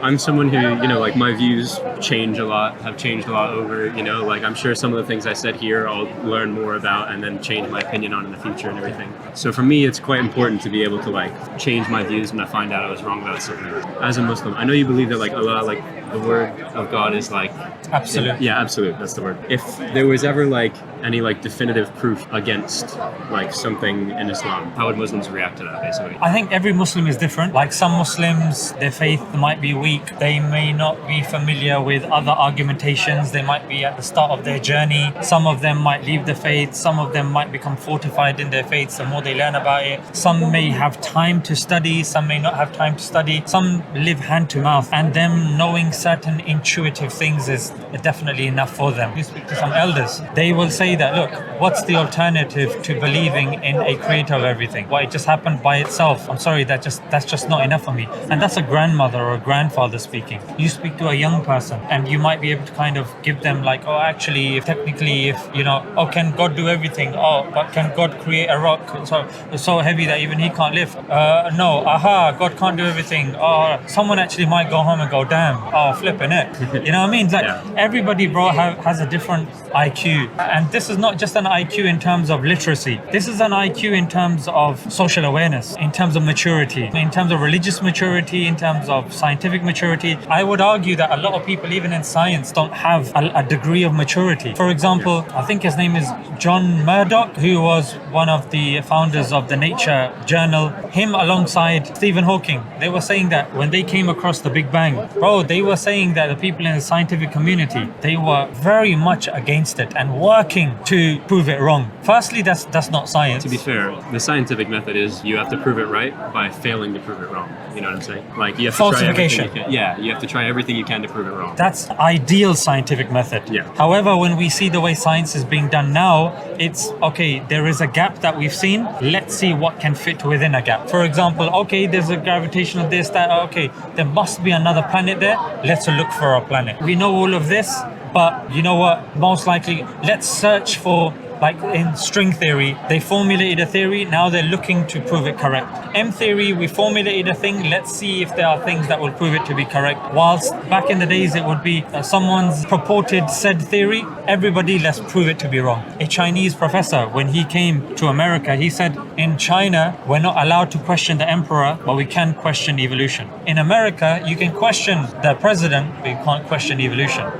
I'm someone who, like my views have changed a lot over, like I'm sure some of the things I said here I'll learn more about and then change my opinion on in the future and everything. So for me, it's quite important to be able to like change my views when I find out I was wrong about something. As a Muslim, I know you believe that like Allah, like the word of God is like Absolute. Yeah, absolute. That's the word. If there was ever like any like definitive proof against like something in Islam, how would Muslims react to that basically? I think every Muslim is different. Like some Muslims, their faith might be weak. They may not be familiar with other argumentations. They might be at the start of their journey. Some of them might leave the faith. Some of them might become fortified in their faith the more they learn about it. Some may have time to study. Some may not have time to study. Some live hand to mouth. And them knowing certain intuitive things is definitely enough for them. You speak to some elders, they will say that, look, what's the alternative to believing in a creator of everything? Well, it just happened by itself. I'm sorry, that's just not enough for me. And that's a grandmother or a grandfather speaking. You speak to a young person and you might be able to kind of give them like, oh, actually, if can God do everything? Oh, but can God create a rock so heavy that even he can't lift? No, God can't do everything. Oh, someone actually might go home and go, damn, flipping it. You know what I mean? Like everybody, bro, has a different IQ. And this is not just an IQ in terms of literacy. This is an IQ in terms of social awareness, in terms of maturity, in terms of religious maturity, in terms of scientific maturity. I would argue that a lot of people, even in science, don't have a degree of maturity. For example, I think his name is John Murdoch, who was one of the founders of the Nature journal. Him alongside Stephen Hawking, they were saying that when they came across the Big Bang, bro, they were saying that the people in the scientific community, they were very much against it and working to prove it wrong. Firstly, that's not science. To be fair, the scientific method is you have to prove it right by failing to prove it wrong. You know what I'm saying? Like you have to try everything you can. Yeah, you have to try everything you can to prove it wrong. That's ideal scientific method. Yeah. However, when we see the way science is being done now, it's okay, there is a gap that we've seen. Let's see what can fit within a gap. For example, okay, there's a gravitational this, that, okay, there must be another planet there. Let's look for a planet. We know all of this, but you know what? Most likely, let's search for, like in string theory, they formulated a theory, now they're looking to prove it correct. M theory, we formulated a thing, let's see if there are things that will prove it to be correct. Whilst back in the days it would be someone's purported said theory, everybody, let's prove it to be wrong. A Chinese professor, when he came to America, he said, in China, we're not allowed to question the emperor, but we can question evolution. In America, you can question the president, but you can't question evolution.